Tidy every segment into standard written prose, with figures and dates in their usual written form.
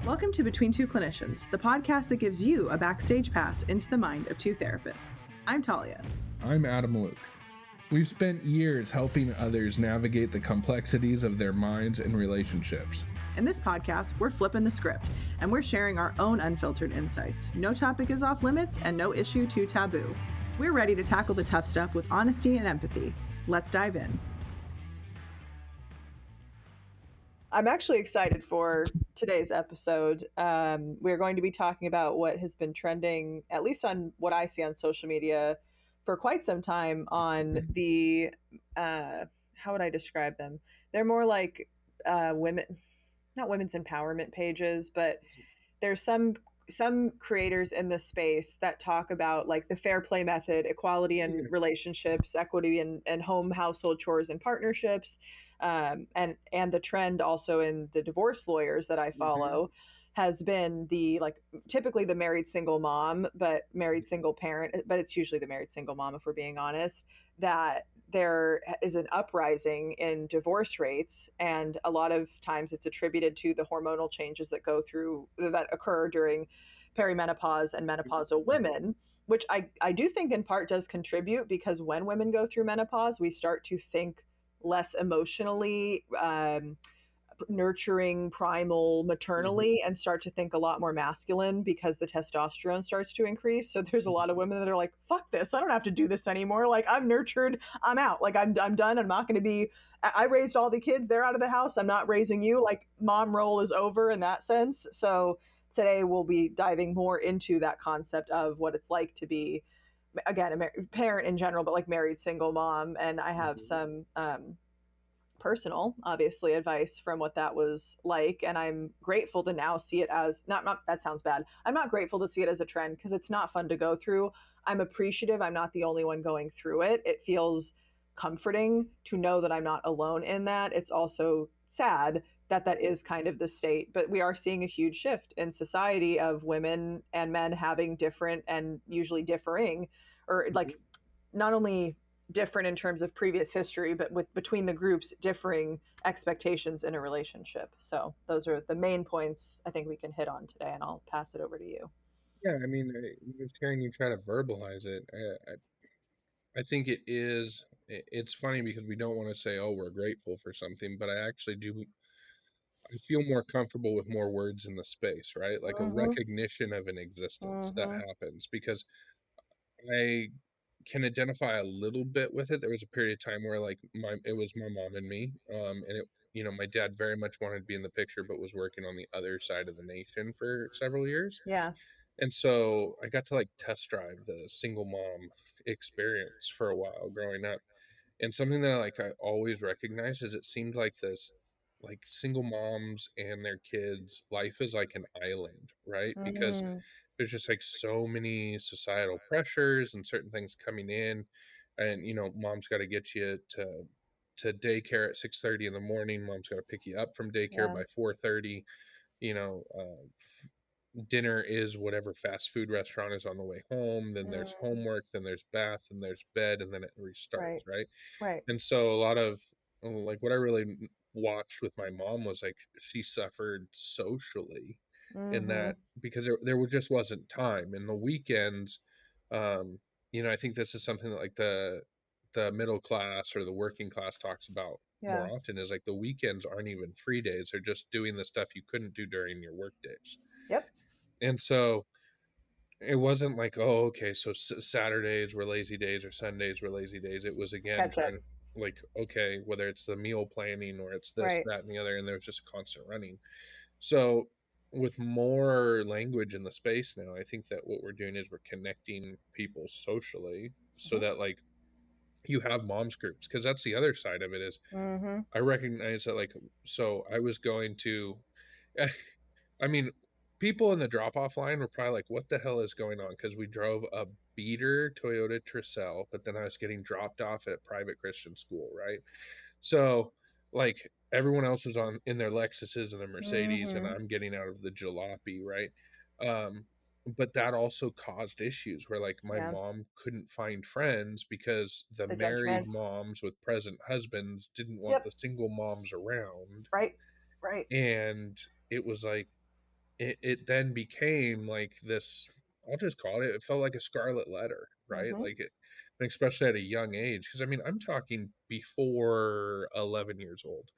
Welcome to Between Two Clinicians, the podcast that gives you a backstage pass into the mind of two therapists. I'm Talia. I'm Adam Luke. We've spent years helping others navigate the complexities of their minds and relationships. In this podcast, we're flipping the script, and we're sharing our own unfiltered insights. No topic is off limits, and no issue too taboo. We're ready to tackle the tough stuff with honesty and empathy. Let's dive in. I'm actually excited for today's episode. We're going to be talking about what has been trending, at least on what I see on social media, for quite some time on the, how would I describe them? They're more like women, not women's empowerment pages, but there's some creators in this space that talk about like the fair play method, equality in relationships, equity in home, household chores and partnerships. And the trend also in the divorce lawyers that I follow has been typically the married single mom, but married single parent, but it's usually the married single mom, if we're being honest, that there is an uprising in divorce rates. And a lot of times it's attributed to the hormonal changes that occur during perimenopause and menopausal women, which I do think in part does contribute, because when women go through menopause, we start to think less emotionally nurturing, primal, maternally, and start to think a lot more masculine because the testosterone starts to increase. So there's a lot of women that are like, fuck this, I don't have to do this anymore. Like, I'm nurtured, I'm out. Like, I'm done. I'm not going to be, I raised all the kids, they're out of the house, I'm not raising you. Like, mom role is over in that sense. So today we'll be diving more into that concept of what it's like to be, again, a parent in general, but like married single mom. And I have some personal, obviously, advice from what that was like. And I'm grateful to now see it as not that sounds bad. I'm not grateful to see it as a trend, because it's not fun to go through. I'm appreciative I'm not the only one going through it. It feels comforting to know that I'm not alone in that. It's also sad that that is kind of the state, but we are seeing a huge shift in society of women and men having different and usually differing, or like not only different in terms of previous history, but between the groups, differing expectations in a relationship. So those are the main points I think we can hit on today, and I'll pass it over to you. Yeah, I mean, just hearing you try to verbalize it, I think it's funny because we don't want to say, oh, we're grateful for something, but I actually do. I feel more comfortable with more words in the space, right? Like a recognition of an existence that happens, because I can identify a little bit with it. There was a period of time where it was my mom and me, and my dad very much wanted to be in the picture, but was working on the other side of the nation for several years. Yeah. And so I got to like test drive the single mom experience for a while growing up. And something that I always recognize is it seemed like this, like single moms and their kids, life is like an island, right? Because there's just like so many societal pressures and certain things coming in, and mom's got to get you to daycare at 6:30 in the morning. Mom's got to pick you up from daycare by 4:30. Dinner is whatever fast food restaurant is on the way home. Then there's homework, then there's bath, and there's bed, and then it restarts, right? And so a lot of like what I really watched with my mom was like she suffered socially in that, because there just wasn't time. In the weekends, I think this is something that like the middle class or the working class talks about more often, is like the weekends aren't even free days. They're just doing the stuff you couldn't do during your work days. Yep. And so it wasn't like, oh, okay, so Saturdays were lazy days or Sundays were lazy days. It was, again, trying to, like, okay, whether it's the meal planning or it's this, that, and the other, and there was just a constant running. So with more language in the space now, I think that what we're doing is we're connecting people socially, so that, like, you have moms groups, because that's the other side of it is I recognize that, like, so I was going to, I mean, people in the drop-off line were probably like, what the hell is going on? Because we drove a beater Toyota Tercel, but then I was getting dropped off at private Christian school, right? So, like, everyone else was in their Lexuses and their Mercedes, and I'm getting out of the jalopy, right? But that also caused issues where, like, my mom couldn't find friends because the married moms with present husbands didn't want the single moms around. Right. And it was like, it then became like this, I'll just call it felt like a scarlet letter, right? Mm-hmm. Like it, and especially at a young age, because I mean, I'm talking before 11 years old.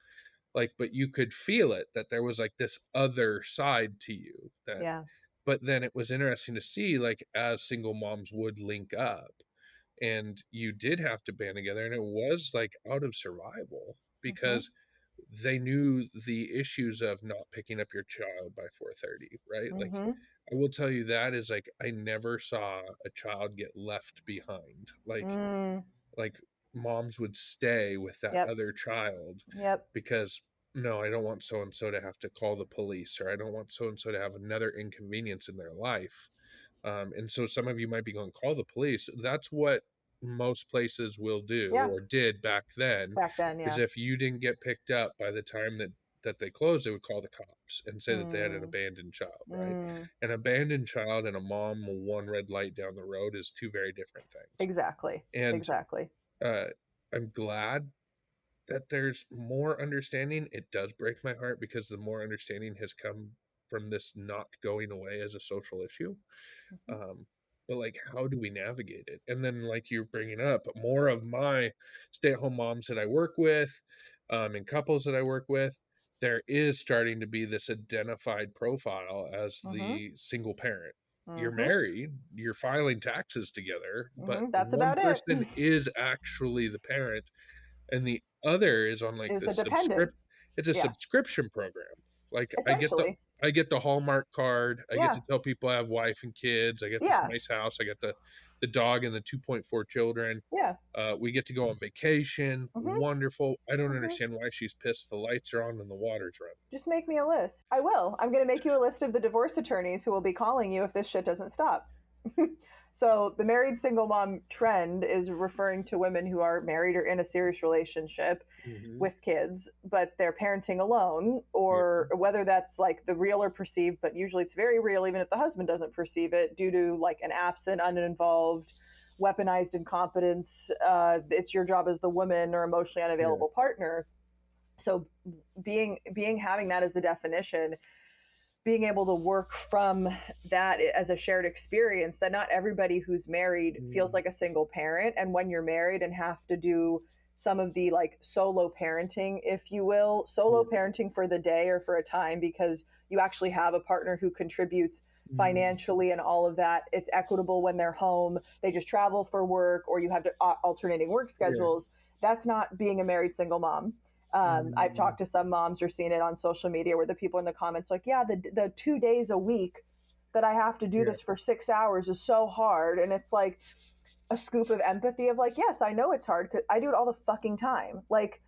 Like, but you could feel it that there was like this other side to you that, Yeah. but then it was interesting to see, like, as single moms would link up and you did have to band together, and it was like out of survival Mm-hmm. because they knew the issues of not picking up your child by 4:30, right? Like, Mm-hmm. I will tell you that is like I never saw a child get left behind. Mm. Like moms would stay with that Yep. other child Yep. because no, I don't want so and so to have to call the police, or I don't want so and so to have another inconvenience in their life. And so some of you might be going, call the police. That's what most places will do Yeah. or did back then, Back then, is yeah. if you didn't get picked up by the time that they closed, they would call the cops and say that they had an Mm. abandoned child, right? Mm. An abandoned child and a mom one red light down the road is two very different things. Exactly. And Exactly. uh, I'm glad that there's more understanding. It does break my heart because the more understanding has come from this not going away as a social issue. Mm-hmm. But like, how do we navigate it? And then, like you're bringing up, more of my stay-at-home moms that I work with, and couples that I work with, there is starting to be this identified profile as Mm-hmm. the single parent. You're Mm-hmm. married, you're filing taxes together, but Mm-hmm. That's one about it. person is actually the parent and the other is on like Is the a dependent. it's a Yeah. subscription program. Like Essentially. I get the Hallmark card. I get Yeah. to tell people I have wife and kids. I get this Yeah. nice house. I get the dog and the 2.4 children. Yeah. We get to go on vacation. Mm-hmm. Wonderful. I don't Mm-hmm. understand why she's pissed. The lights are on and the water's running. Just make me a list. I will. I'm going to make you a list of the divorce attorneys who will be calling you if this shit doesn't stop. So, the married single mom trend is referring to women who are married or in a serious relationship Mm-hmm. with kids, but they're parenting alone, Yeah. or whether that's like the real or perceived, but usually it's very real, even if the husband doesn't perceive it, due to like an absent, uninvolved, weaponized incompetence. It's your job as the woman or emotionally Yeah. unavailable partner. So having that as the definition, being able to work from that as a shared experience, that not everybody who's married feels Mm. like a single parent. And when you're married and have to do some of the like solo parenting, if you will, solo Yeah. parenting for the day or for a time, because you actually have a partner who contributes Mm. financially and all of that. It's equitable when they're home, they just travel for work, or you have alternating work Yeah. schedules. That's not being a married single mom. I've Mm. talked to some moms or seen it on social media where the people in the comments like, yeah, the 2 days a week that I have to do Yeah. this for 6 hours is so hard. And it's like a scoop of empathy of like, yes, I know it's hard because I do it all the fucking time. Like,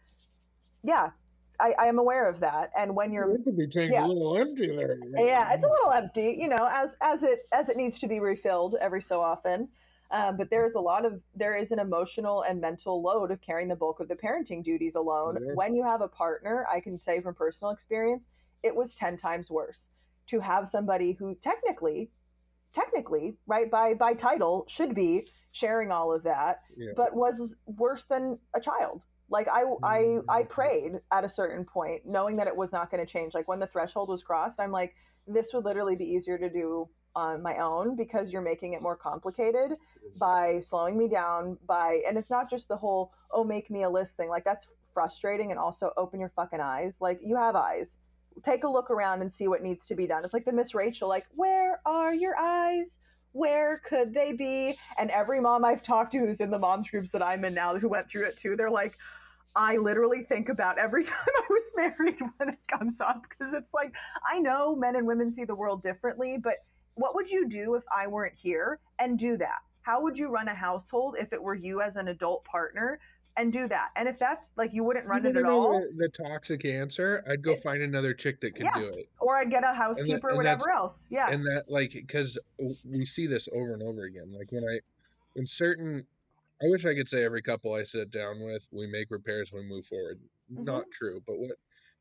yeah, I am aware of that. And when you're, The empathy tank's a yeah, little empty there. yeah, it's a little empty, as it needs to be refilled every so often. But there is an emotional and mental load of carrying the bulk of the parenting duties alone. Yeah. When you have a partner, I can say from personal experience, it was 10 times worse to have somebody who technically, right, by title should be sharing all of that, Yeah. but was worse than a child. Like I Mm. prayed at a certain point, knowing that it was not going to change. Like when the threshold was crossed, I'm like, this would literally be easier to do on my own because you're making it more complicated by slowing me down and it's not just the whole, oh, make me a list thing. Like that's frustrating, and also open your fucking eyes. Like you have eyes. Take a look around and see what needs to be done. It's like the Miss Rachel, like, where are your eyes? Where could they be? And every mom I've talked to who's in the moms groups that I'm in now who went through it too, they're like, I literally think about every time I was married when it comes up, because it's like, I know men and women see the world differently, but what would you do if I weren't here and do that? How would you run a household if it were you as an adult partner and do that? And if that's like you wouldn't You run it want to at know all, the toxic answer? I'd go it's find another chick that could yeah. do it. Or I'd get a And that, housekeeper or and that's whatever else. Yeah. and that like because we see this over and over again. Like when certain, I wish I could say every couple I sit down with, we make repairs, we move forward. Mm-hmm. Not true. But what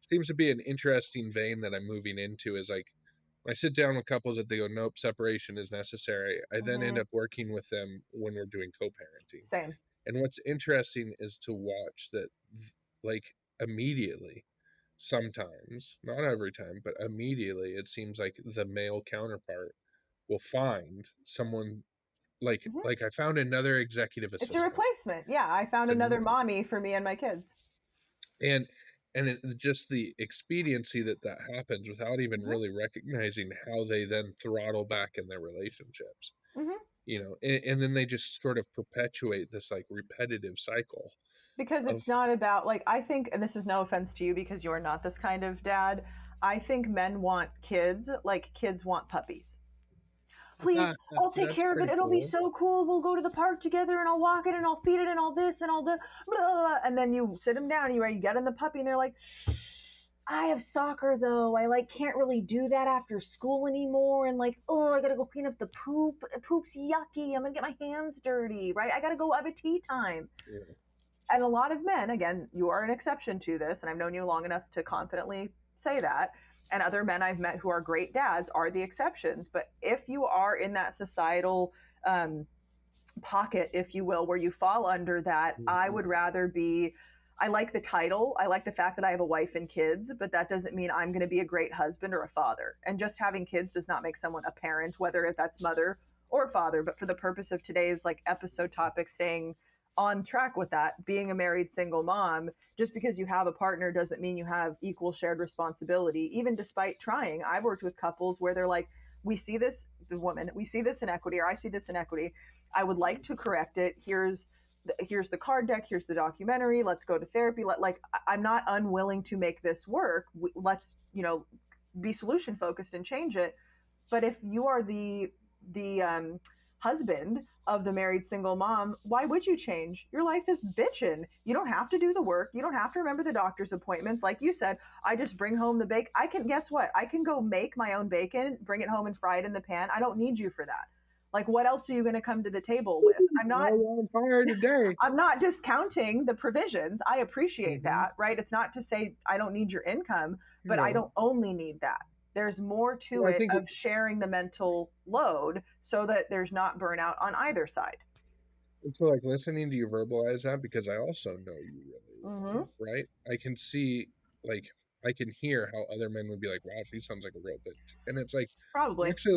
seems to be an interesting vein that I'm moving into is like when I sit down with couples that they go, nope, separation is necessary. I then end Mm-hmm. up working with them when we're doing co-parenting. Same. And what's interesting is to watch that, like, immediately, sometimes, not every time, but immediately it seems like the male counterpart will find someone Mhm. like I found another executive It's a assistant. replacement. Yeah, I found It's another mommy for me and my kids. and just the expediency that happens without even Mhm. really recognizing how they then throttle back in their relationships, Mhm. and then they just sort of perpetuate this like repetitive cycle Because of it's not about, like, I think, and this is no offense to you because you're not this kind of dad. I think men want kids like kids want puppies. Please, I'll take that's care of it. pretty It'll be cool. so cool. We'll go to the park together and I'll walk it and I'll feed it and all this and all the blah, blah, blah. And then you sit them down and you get in the puppy and they're like, I have soccer though. I like can't really do that after school anymore. And like, oh, I gotta go clean up the poop. Poop's yucky. I'm gonna get my hands dirty, right? I gotta go have a tea time. Yeah. And a lot of men, again, you are an exception to this, and I've known you long enough to confidently say that. And other men I've met who are great dads are the exceptions. But if you are in that societal um, pocket, if you will, where you fall under that, I Mhm. would rather be. I like the title. I like the fact that I have a wife and kids, but that doesn't mean I'm going to be a great husband or a father. And just having kids does not make someone a parent, whether that's mother or father. But for the purpose of today's like episode topic, staying on track with that, being a married single mom, just because you have a partner doesn't mean you have equal shared responsibility, even despite trying. I've worked with couples where they're like, we see this, the woman, we see this inequity, or I see this inequity. I would like to correct it. Here's the card deck. Here's the documentary. Let's go to therapy. I'm not unwilling to make this work. Let's be solution focused and change it. But if you are the husband of the married single mom, why would you change? Your life is bitching. You don't have to do the work. You don't have to remember the doctor's appointments. Like you said, I just bring home the bacon. I can guess what? I can go make my own bacon, bring it home and fry it in the pan. I don't need you for that. Like, what else are you going to come to the table with? I'm tired today. I'm not discounting the provisions. I appreciate Hmm. that, right? It's not to say I don't need your income, but I No, don't only need that. There's more to well, I it think of sharing the mental load so that there's not burnout on either side. so. Like listening to you verbalize that because I also know you really Mm-hmm. well, right? I can see, like, I can hear how other men would be like, "Wow, she sounds like a real bitch," and it's like, Probably. actually,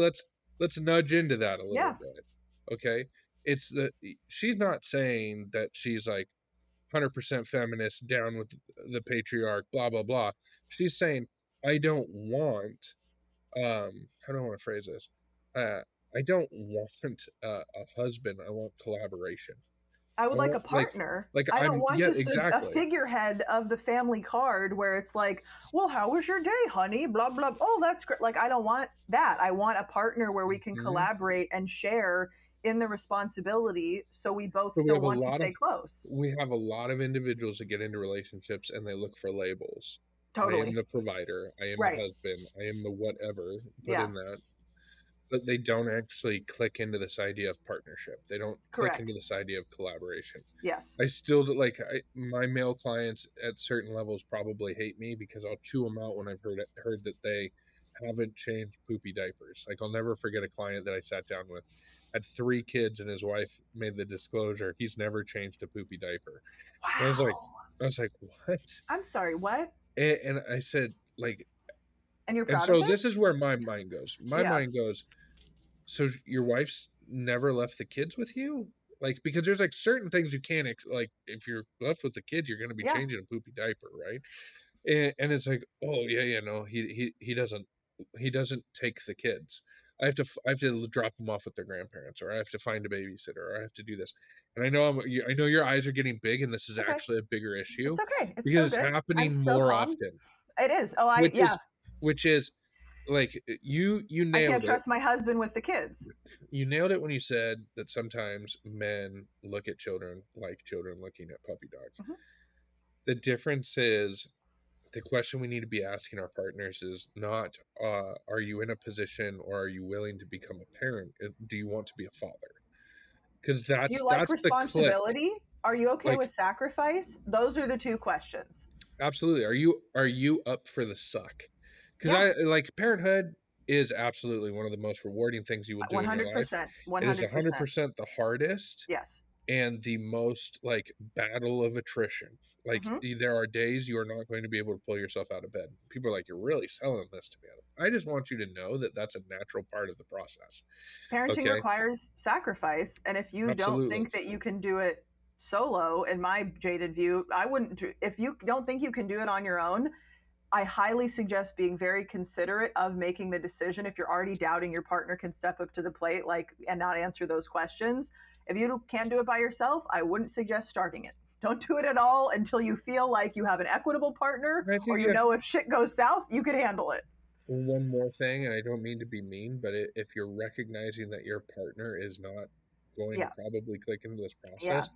let's nudge into that a little Yeah. bit, okay? It's the she's not saying that she's like 100% feminist, down with the patriarch, blah blah blah. She's saying, I don't want how do I want to phrase this? Uh, I don't want a husband. I want collaboration. I I would like a want partner. I don't I'm want yeah, just a exactly. figurehead of the family card where it's like, well, how was your day, honey? Blah, blah. Oh, that's great. Like, I don't want that. I want a partner where we can Mhm. collaborate and share in the responsibility so we both So still want to stay close. we have a lot of individuals that get into relationships and they look for labels. I am Totally. the provider. I am the Right. husband. I am the whatever. Put Yeah. in that. But they don't actually click into this idea of partnership. They don't click Correct. into this idea of collaboration. Yes. I still like my male clients at certain levels probably hate me because I'll chew them out when I've heard that they haven't changed poopy diapers. Like I'll never forget a client that I sat down with, had 3 kids, and his wife made the disclosure he's never changed a poopy diaper. And Wow. I was like, what? I'm sorry. What? And I said like, And you're and proud of so him? this is where my mind goes. My Yeah. mind goes, so your wife's never left the kids with you? Like, because there's like certain things you can't like if you're left with the kid, you're gonna be Yeah. changing a poopy diaper, right? And it's like, oh yeah, yeah, no, he doesn't take the kids. I have to drop them off with their grandparents, or I have to find a babysitter, or I have to do this. And I know your eyes are getting big, and this is It's okay. actually a bigger issue It's okay. It's so because it's good. I'm happening so more calm. often, It is. Oh, which yeah. is which is like you I can't nailed it. trust my husband with the kids. You nailed it when you said that sometimes men look at children like children looking at puppy dogs. Mhm. The difference is the question we need to be asking our partners is not, are you in a position or are you willing to become a parent? Do you want to be a father? Because Do you like that's the click. responsibility? Are you okay Like, with sacrifice? Those are the two questions. absolutely. Are you up for the suck? Because Yeah, I like parenthood is absolutely one of the most rewarding things you will do in your life. 100%. It is 100%. 100% the hardest, Yes. and the most like battle of attrition. Like there are days you are not going to be able to pull yourself out of bed. People are like, you're really selling this to me, Adam. I just want you to know that that's a natural part of the process. Parenting Okay. requires sacrifice, and if you don't Absolutely. think that you can do it solo, in my jaded view, I wouldn't if you don't think you can do it on your own, I highly suggest being very considerate of making the decision. If you're already doubting your partner can step up to the plate, like, and not answer those questions, if you can't do it by yourself, I wouldn't suggest starting it. Don't do it at all until you feel like you have an equitable partner, I or think you know if shit goes south, you could handle it. one more thing, and I don't mean to be mean, but if you're recognizing that your partner is not going to probably click into this process,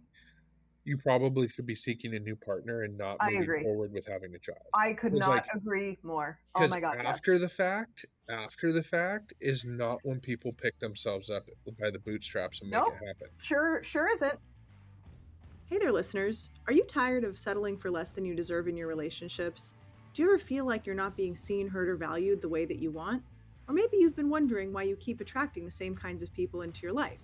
you probably should be seeking a new partner and not I moving agree. forward with having a child. I could not agree more. Oh my God. After the fact is not when people pick themselves up by the bootstraps and make it happen. Sure isn't. Hey there, listeners. Are you tired of settling for less than you deserve in your relationships? Do you ever feel like you're not being seen, heard, or valued the way that you want? Or maybe you've been wondering why you keep attracting the same kinds of people into your life,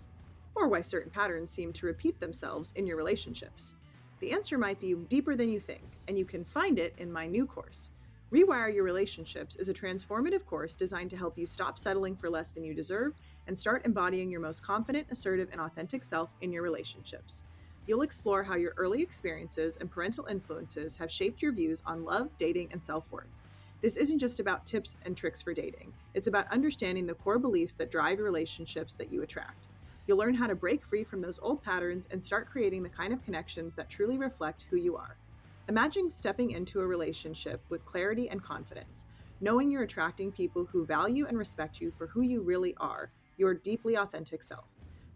or why certain patterns seem to repeat themselves in your relationships. The answer might be deeper than you think, and you can find it in my new course. Rewire Your Relationships is a transformative course designed to help you stop settling for less than you deserve and start embodying your most confident, assertive, and authentic self in your relationships. You'll explore how your early experiences and parental influences have shaped your views on love, dating, and self-worth. This isn't just about tips and tricks for dating. It's about understanding the core beliefs that drive your relationships that you attract. You'll learn how to break free from those old patterns and start creating the kind of connections that truly reflect who you are. Imagine stepping into a relationship with clarity and confidence, knowing you're attracting people who value and respect you for who you really are, your deeply authentic self.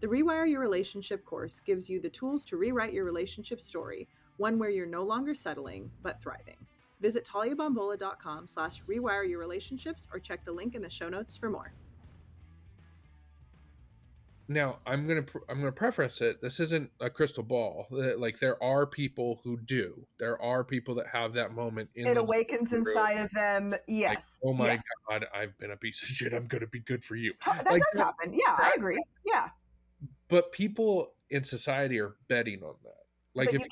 The Rewire Your Relationship course gives you the tools to rewrite your relationship story, one where you're no longer settling, but thriving. Visit taliabombola.com/rewireyourrelationships or check the link in the show notes for more. Now, I'm gonna preface it. This isn't a crystal ball. Like there are people who do. There are people that have that moment in. It awakens inside of them. Yes. Like, oh my God, I've been a piece of shit. I'm gonna be good for you. That does happen. Yeah, I agree. Yeah. But people in society are betting on that. Like, but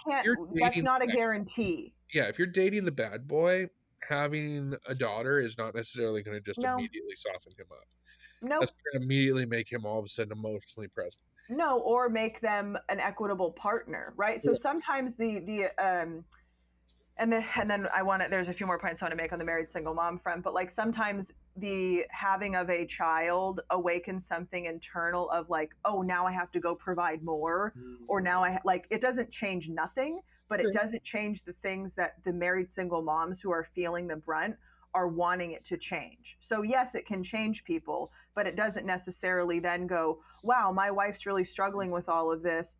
that's not a guarantee. Yeah, if you're dating the bad boy, having a daughter is not necessarily going to just immediately soften him up. No. That's going to immediately make him all of a sudden emotionally present. No, or make them an equitable partner, right? So sometimes and then there's a few more points I want to make on the married single mom front, but like sometimes the having of a child awakens something internal of like, oh, now I have to go provide more, or now it doesn't change nothing, but it doesn't change the things that the married single moms who are feeling the brunt are wanting it to change. So yes, it can change people, but it doesn't necessarily then go, wow, my wife's really struggling with all of this,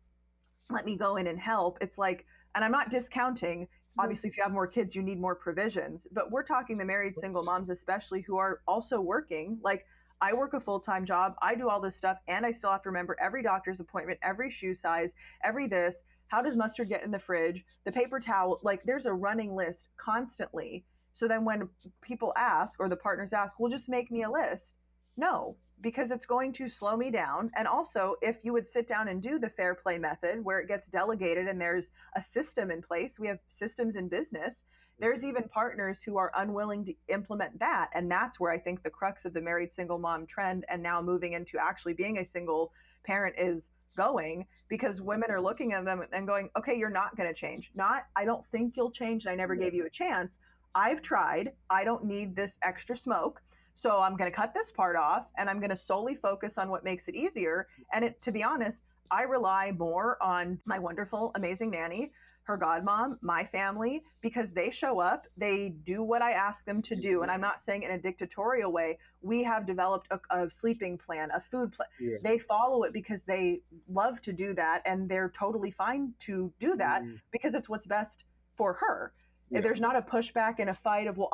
let me go in and help. It's like, and I'm not discounting, obviously if you have more kids you need more provisions, but we're talking the married single moms especially who are also working. Like, I work a full-time job, I do all this stuff, and I still have to remember every doctor's appointment, every shoe size, every this, how does mustard get in the fridge, the paper towel, like there's a running list constantly. So then when people ask, or the partners ask, well, just make me a list. No, because it's going to slow me down. And also, if you would sit down and do the fair play method where it gets delegated and there's a system in place, we have systems in business, there's even partners who are unwilling to implement that. And that's where I think the crux of the married single mom trend and now moving into actually being a single parent is going, because women are looking at them and going, okay, you're not going to change. Not, I don't think you'll change. I never gave you a chance. I've tried. I don't need this extra smoke. So I'm going to cut this part off and I'm going to solely focus on what makes it easier. And to be honest, I rely more on my wonderful, amazing nanny, her godmom, my family, because they show up, they do what I ask them to do. And I'm not saying in a dictatorial way. We have developed a sleeping plan, a food plan. Yeah. They follow it because they love to do that. And they're totally fine to do that because it's what's best for her. Yeah. There's not a pushback and a fight of, well,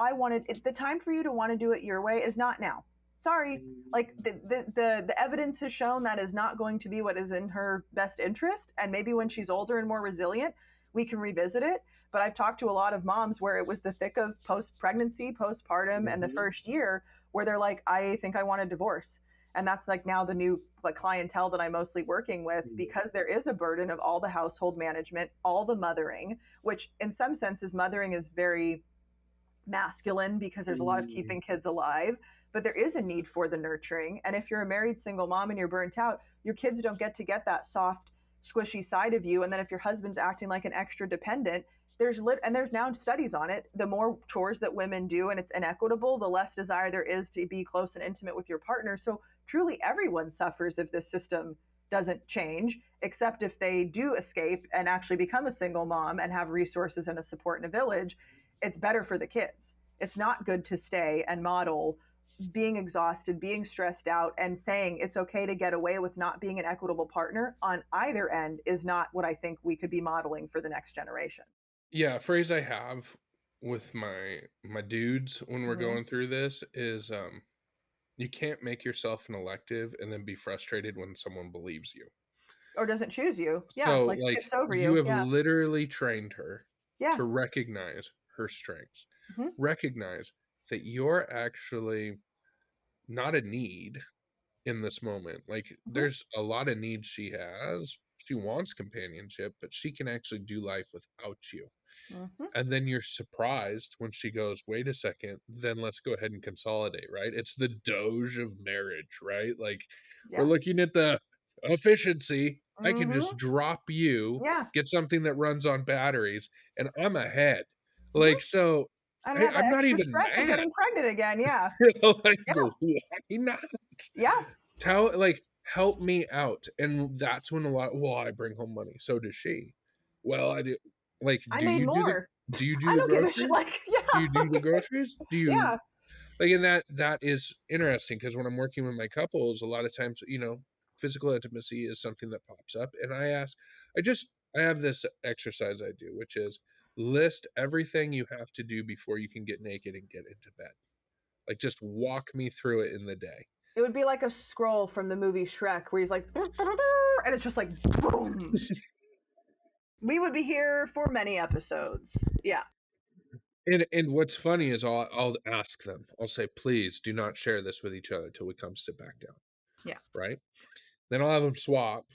the time for you to want to do it your way is not now. Sorry. Like the evidence has shown that is not going to be what is in her best interest. And maybe when she's older and more resilient, we can revisit it. But I've talked to a lot of moms where it was the thick of post-pregnancy, postpartum, and the first year where they're like, I think I want a divorce. And that's like now the new like clientele that I'm mostly working with, because there is a burden of all the household management, all the mothering, which in some senses mothering is very masculine because there's a lot of keeping kids alive, but there is a need for the nurturing. And if you're a married single mom and you're burnt out, your kids don't get to get that soft, squishy side of you. And then if your husband's acting like an extra dependent, and there's now studies on it, the more chores that women do and it's inequitable, the less desire there is to be close and intimate with your partner. So truly everyone suffers if this system doesn't change, except if they do escape and actually become a single mom and have resources and a support in a village. It's better for the kids. It's not good to stay and model being exhausted, being stressed out, and saying it's okay to get away with not being an equitable partner on either end is not what I think we could be modeling for the next generation. Yeah, a phrase I have with my dudes when we're going through this is you can't make yourself an elective and then be frustrated when someone believes you. Or doesn't choose you. Yeah, So, like like, skips over you you. have Yeah. literally trained her Yeah. to recognize her strengths. Recognize that you're actually not a need in this moment. Like, there's a lot of needs she has. She wants companionship, but she can actually do life without you. And then you're surprised when she goes, wait a second, then let's go ahead and consolidate, right? It's the Doge of marriage, right? Like, we're looking at the efficiency. I can just drop you, get something that runs on batteries, and I'm ahead. Like, so I have I'm not extra even stress of mad. getting pregnant again. Yeah. Like, why not? Yeah. Help me out. And that's when I bring home money. So does she. Well, I do. Like, I do made you do the more. I the don't give a shit. groceries? Like, yeah. Do you do the groceries? Do you Yeah. like, and that is interesting because when I'm working with my couples, a lot of times, physical intimacy is something that pops up. And I have this exercise I do, which is list everything you have to do before you can get naked and get into bed. Like, just walk me through it in the day. It would be like a scroll from the movie Shrek where he's like, and it's just like, boom. We would be here for many episodes. Yeah. And what's funny is I'll ask them. I'll say, please do not share this with each other till we come sit back down. Yeah. Right. Then I'll have them swap.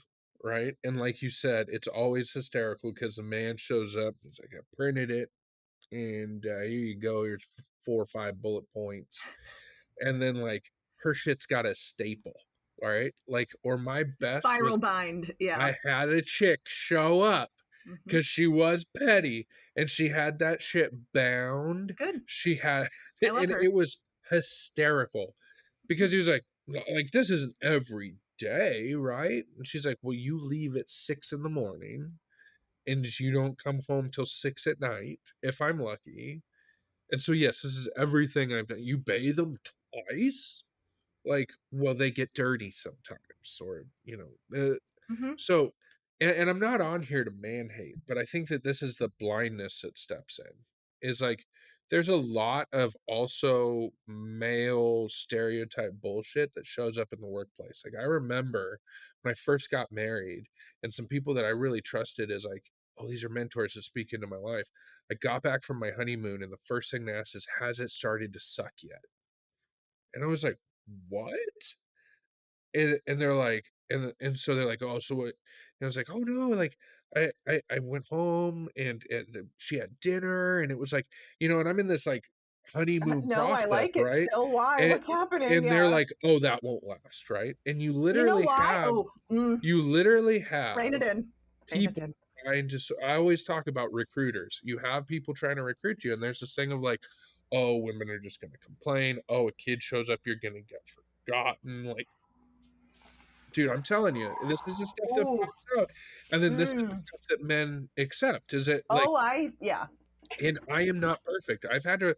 Right. And like you said, it's always hysterical because the man shows up. He's like, I printed it. And here you go. Here's 4 or 5 bullet points. And then like her shit's got a staple. All right. Like, or my best spiral was bind. Yeah. I had a chick show up because she was petty and she had that shit bound. Good. She had, I love her. It was hysterical because he was like, this isn't every day, right? And she's like, well, you leave at 6 a.m. and you don't come home till 6 p.m. if I'm lucky. And so, yes, this is everything I've done. You bathe them twice? Like, well, they get dirty sometimes, or, so, and I'm not on here to man hate, but I think that this is the blindness that steps in. Is like, there's a lot of also male stereotype bullshit that shows up in the workplace. Like, I remember when I first got married, and some people that I really trusted is like, oh, these are mentors that speak into my life. I got back from my honeymoon, and the first thing they asked is, has it started to suck yet? And I was like, what? And they're like, and so they're like, oh, so what? And I was like, oh no, like I went home and she had dinner, and it was like, and I'm in this like honeymoon No, I process, like it right? still. Why? What's happening? And they're Yeah. like, oh, that won't last, right? And You know why? you literally have rein it in. people trying to. I always talk about recruiters. You have people trying to recruit you, and there's this thing of like, oh, women are just going to complain. Oh, a kid shows up, you're going to get forgotten. Like, dude, I'm telling you, this is the stuff that pops out. And then this is the stuff that men accept. Is it like, yeah. And I am not perfect. I've had to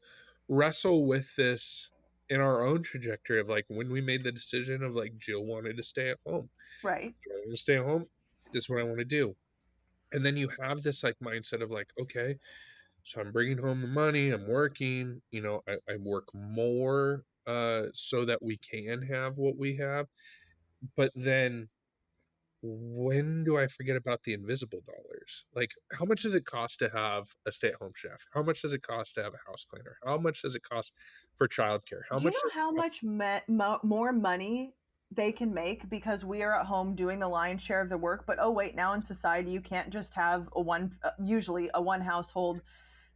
wrestle with this in our own trajectory of like when we made the decision of like Jill wanted to stay at home. Right. I wanted to stay at home. This is what I want to do. And then you have this like mindset of like, okay, so I'm bringing home the money. I'm working, I work more so that we can have what we have. But then when do I forget about the invisible dollars? Like, how much does it cost to have a stay-at-home chef? How much does it cost to have a house cleaner? How much does it cost for childcare? Do you know how much more money they can make because we are at home doing the lion's share of the work. But oh wait, now in society you can't just have usually a one household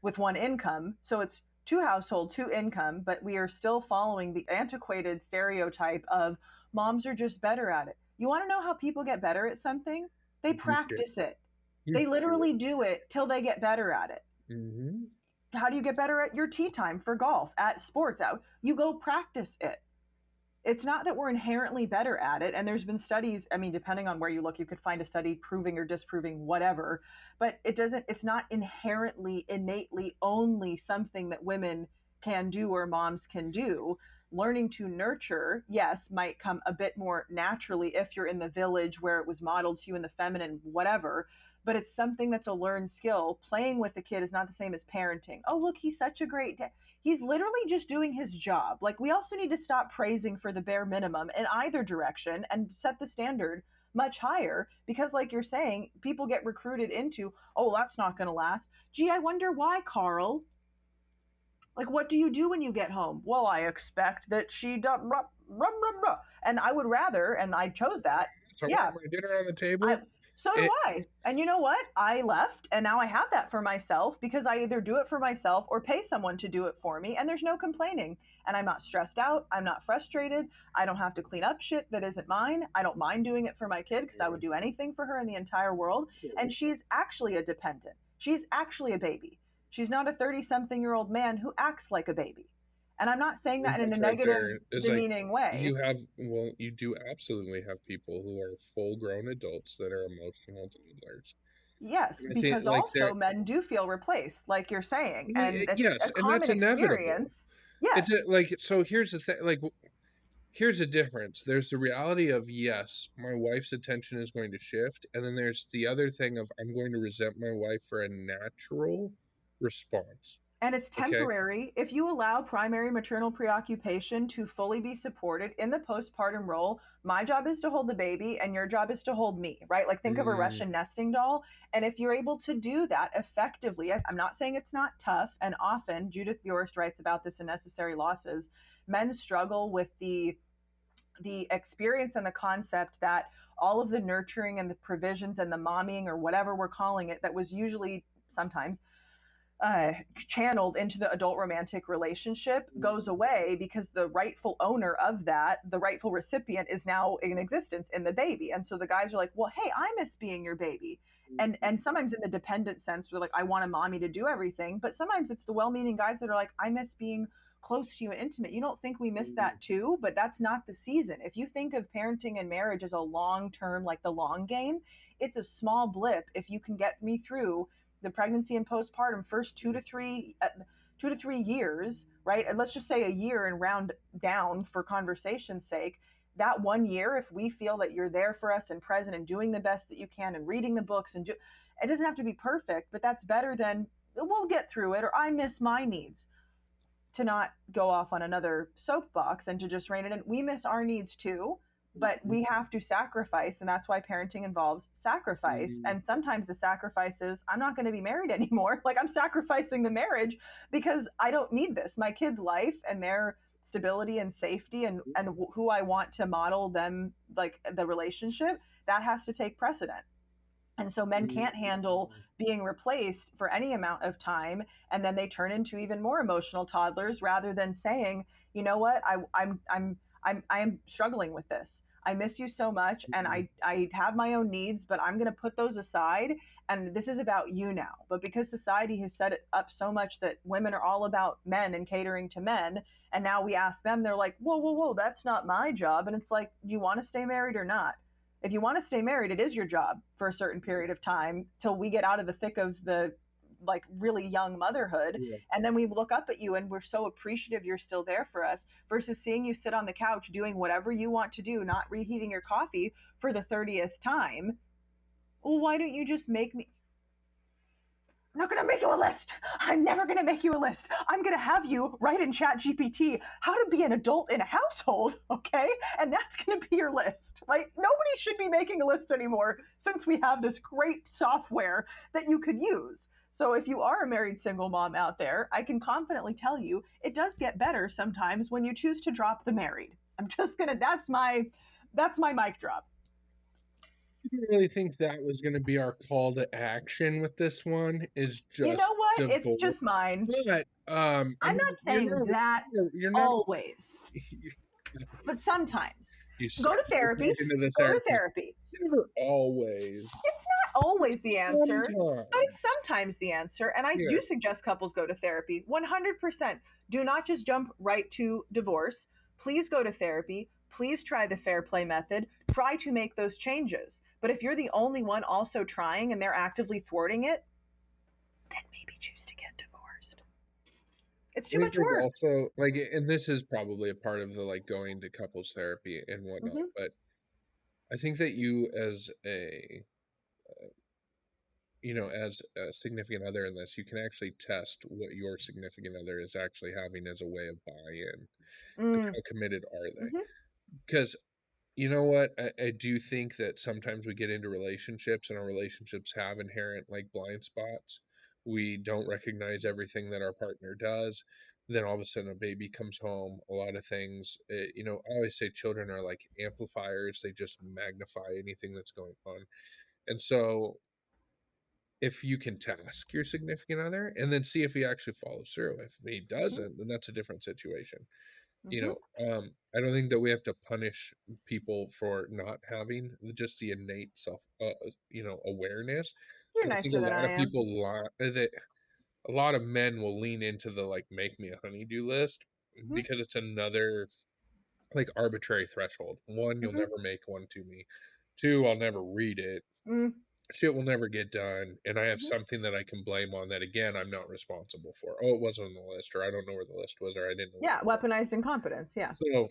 with one income. So it's two household, two income, but we are still following the antiquated stereotype of moms are just better at it. You want to know how people get better at something? They practice it. They literally do it till they get better at it. Mm-hmm. How do you get better at your tea time for golf, at sports out? You go practice it. It's not that we're inherently better at it. And there's been studies, I mean, depending on where you look, you could find a study proving or disproving whatever, but it's not inherently, innately only something that women can do or moms can do. Learning to nurture, yes, might come a bit more naturally if you're in the village where it was modeled to you in the feminine, whatever, but it's something that's a learned skill. Playing with the kid is not the same as parenting. Oh, look, he's such a great dad. He's literally just doing his job. Like, we also need to stop praising for the bare minimum in either direction and set the standard much higher, because like you're saying, people get recruited into, oh, that's not going to last. Gee, I wonder why, Carl. Like, what do you do when you get home? Well, I expect that she does, and I would rather, and I chose that. So I want my dinner on the table. So do I. And you know what? I left, and now I have that for myself because I either do it for myself or pay someone to do it for me, and there's no complaining. And I'm not stressed out. I'm not frustrated. I don't have to clean up shit that isn't mine. I don't mind doing it for my kid because I would do anything for her in the entire world. And she's actually a dependent. She's actually a baby. She's not a 30-something-year-old man who acts like a baby. And I'm not saying that in a negative, demeaning way. You do absolutely have people who are full-grown adults that are emotional toddlers. Yes, because also men do feel replaced, like you're saying. And yes, and that's inevitable. Yes. So here's the thing, here's the difference. There's the reality of, yes, my wife's attention is going to shift. And then there's the other thing of, I'm going to resent my wife for a natural response. And it's temporary. Okay. If you allow primary maternal preoccupation to fully be supported in the postpartum role, my job is to hold the baby and your job is to hold me, right? Like, think of a Russian nesting doll. And if you're able to do that effectively, I'm not saying it's not tough. And often, Judith Viorst writes about this in Necessary Losses, men struggle with the experience and the concept that all of the nurturing and the provisions and the mommying, or whatever we're calling it, that was usually sometimes channeled into the adult romantic relationship goes away because the rightful owner of that, the rightful recipient, is now in existence in the baby. And so the guys are like, well, hey, I miss being your baby. And sometimes in the dependent sense, we're like, I want a mommy to do everything. But sometimes it's the well-meaning guys that are like, I miss being close to you and intimate. You don't think we miss that too? But that's not the season. If you think of parenting and marriage as a long-term, like the long game, it's a small blip. If you can get me through the pregnancy and postpartum first 2 to 3 years, right? And let's just say a year and round down for conversation's sake. That 1 year, if we feel that you're there for us and present and doing the best that you can and reading the books it doesn't have to be perfect, but that's better than we'll get through it, or I miss my needs. To not go off on another soapbox and to just rein it in. We miss our needs too, but we have to sacrifice, and that's why parenting involves sacrifice. And sometimes the sacrifice is, I'm not going to be married anymore. Like, I'm sacrificing the marriage because I don't need this. My kids' life and their stability and safety and who I want to model them, like the relationship, that has to take precedent. And so men can't handle being replaced for any amount of time, and then they turn into even more emotional toddlers rather than saying, you know what, I am struggling with this. I miss you so much, and I have my own needs, but I'm going to put those aside, and this is about you now. But because society has set it up so much that women are all about men and catering to men, and now we ask them, they're like, whoa, that's not my job. And it's like, do you want to stay married or not? If you want to stay married, it is your job for a certain period of time till we get out of the thick of the like really young motherhood. Yeah. And then we look up at you and we're so appreciative you're still there for us, versus seeing you sit on the couch doing whatever you want to do, not reheating your coffee for the 30th time. Well, why don't you just make me? I'm not going to make you a list. I'm never going to make you a list. I'm going to have you write in ChatGPT how to be an adult in a household, okay? And that's going to be your list, right? Nobody should be making a list anymore since we have this great software that you could use. So if you are a married single mom out there, I can confidently tell you it does get better sometimes when you choose to drop the married. I'm just going to, that's my That's my mic drop. I didn't really think that was going to be our call to action with this one. Is just you know what? divorce. It's just mine. But I'm not saying that you're not always, but sometimes. You Go to therapy. Go to therapy. Never always. It's not always the answer, Sometimes. but it's sometimes the answer. And I do suggest couples go to therapy. 100%. Do not just jump right to divorce. Please go to therapy. Please try the fair play method. Try to make those changes. But if you're the only one also trying and they're actively thwarting it, then maybe choose to get divorced. It's too much work. Also, like, and this is probably a part of the like going to couples therapy and whatnot, but I think that you as a as a significant other in this, you can actually test what your significant other is actually having as a way of buy-in. Like, how committed are they? Because you know what? I do think that sometimes we get into relationships and our relationships have inherent like blind spots. We don't recognize everything that our partner does. Then all of a sudden a baby comes home, a lot of things, I always say children are like amplifiers. They just magnify anything that's going on. And so if you can task your significant other and then see if he actually follows through. If he doesn't, then that's a different situation. I don't think that we have to punish people for not having just the innate self, awareness. You're I nicer think a than lot I of am. people a lot of men will lean into the like make me a honeydew list because it's another like arbitrary threshold. One, you'll never make one to me. Two, I'll never read it. Shit will never get done, and I have something that I can blame on that, again, I'm not responsible for. Oh, it wasn't on the list, or I don't know where the list was, or I didn't know. Yeah, weaponized incompetence, yeah. So,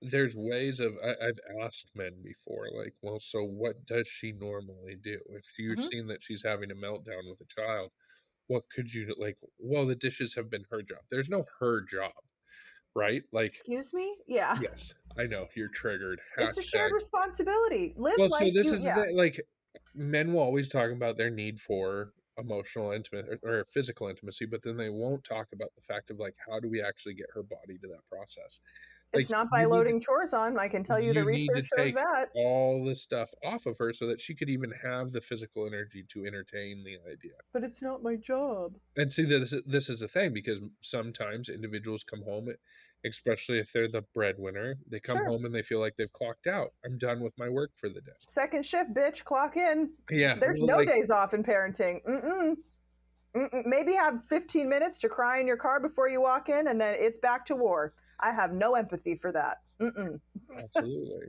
there's ways of, I've asked men before, like, well, so what does she normally do? If you're seeing that she's having a meltdown with a child, what could you, like, well, the dishes have been her job. There's no her job, right? Like, excuse me? Yeah. yes, I know, you're triggered. It's a shared responsibility. Live like so this you, is the thing, like, men will always talk about their need for emotional intimacy or physical intimacy, but then they won't talk about the fact of like, how do we actually get her body to that process? Like, it's not by loading chores on. I can tell you the research shows that. All this stuff off of her so that she could even have the physical energy to entertain the idea. But it's not my job. And see, this is a thing, because sometimes individuals come home, especially if they're the breadwinner, they come home and they feel like they've clocked out. I'm done with my work for the day. Second shift, bitch, clock in. Yeah. There's no days off in parenting. Maybe have 15 minutes to cry in your car before you walk in, and then it's back to war. I have no empathy for that. Absolutely.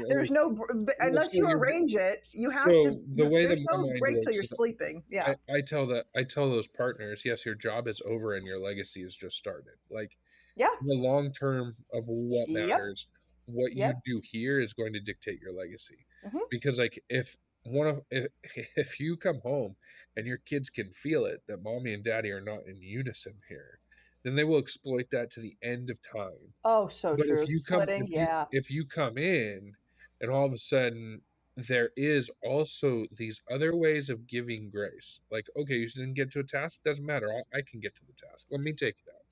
There's no, unless you arrange it, you have to. The way that my mind break till you're sleeping. Yeah. I tell those partners, yes, your job is over and your legacy has just started. Like, the long term of what matters, what you do here is going to dictate your legacy. Because like if you come home and your kids can feel it that mommy and daddy are not in unison here, then they will exploit that to the end of time. Oh, so but true. If you come in and all of a sudden there is also these other ways of giving grace, like, okay, you didn't get to a task, doesn't matter, I can get to the task, let me take it out.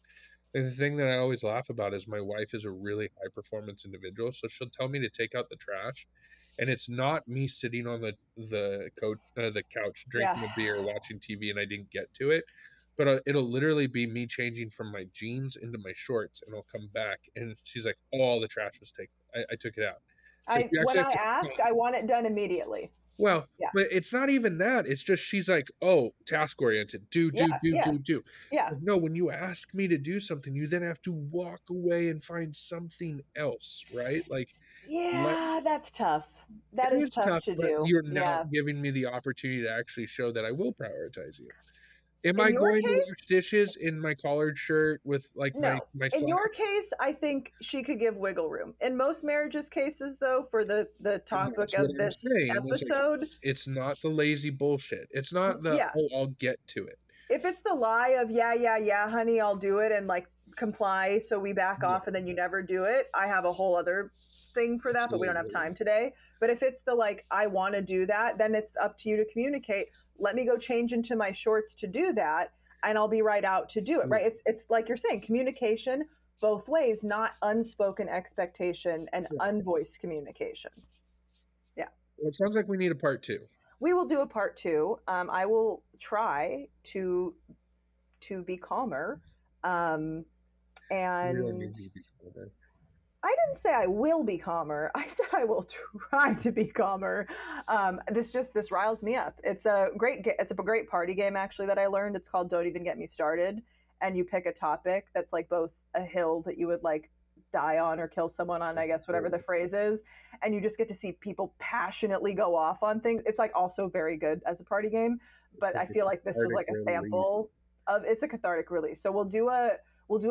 And the thing that I always laugh about is my wife is a really high performance individual, so she'll tell me to take out the trash, and it's not me sitting on the couch drinking a beer, watching TV, and I didn't get to it. But it'll literally be me changing from my jeans into my shorts, and I'll come back, and she's like, "Oh, all the trash was taken. I took it out." So when I ask, I want it done immediately. Well, but it's not even that. It's just she's like, "Oh, task oriented. Do." Yeah. No, when you ask me to do something, you then have to walk away and find something else, right? Like, that's tough. That is tough to do. You're not giving me the opportunity to actually show that I will prioritize you. Am I going to wash dishes in my collared shirt with like my slacks? In your case, I think she could give wiggle room. In most marriages cases, though, for the topic of this episode, it's not the lazy bullshit. It's not the I'll get to it. If it's the lie of honey, I'll do it and like comply, so we back off and then you never do it, I have a whole other thing for that, but we don't have time today. But if it's the like, I want to do that, then it's up to you to communicate. Let me go change into my shorts to do that, and I'll be right out to do it. Right? It's like you're saying, communication both ways, not unspoken expectation and Yeah. unvoiced communication. Yeah. Well, it sounds like we need a part 2. We will do a part 2. I will try to be calmer. And I didn't say I will be calmer. I said I will try to be calmer. This riles me up. It's a great party game actually that I learned. It's called Don't Even Get Me Started, and you pick a topic that's like both a hill that you would like die on or kill someone on, I guess, whatever the phrase is, and you just get to see people passionately go off on things. It's like also very good as a party game, but I feel like this was like a sample of, it's a cathartic release. So we'll do a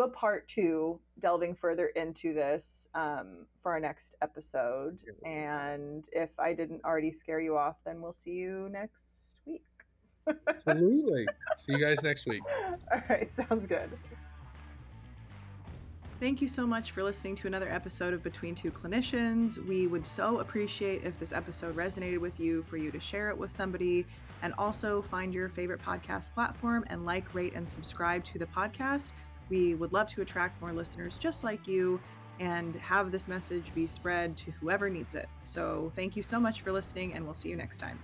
part 2 delving further into this for our next episode. And if I didn't already scare you off, then we'll see you next week. Absolutely. See you guys next week. All right, sounds good. Thank you so much for listening to another episode of Between Two Clinicians. We would so appreciate if this episode resonated with you, for you to share it with somebody, and also find your favorite podcast platform and like, rate, and subscribe to the podcast. We would love to attract more listeners just like you and have this message be spread to whoever needs it. So thank you so much for listening, and we'll see you next time.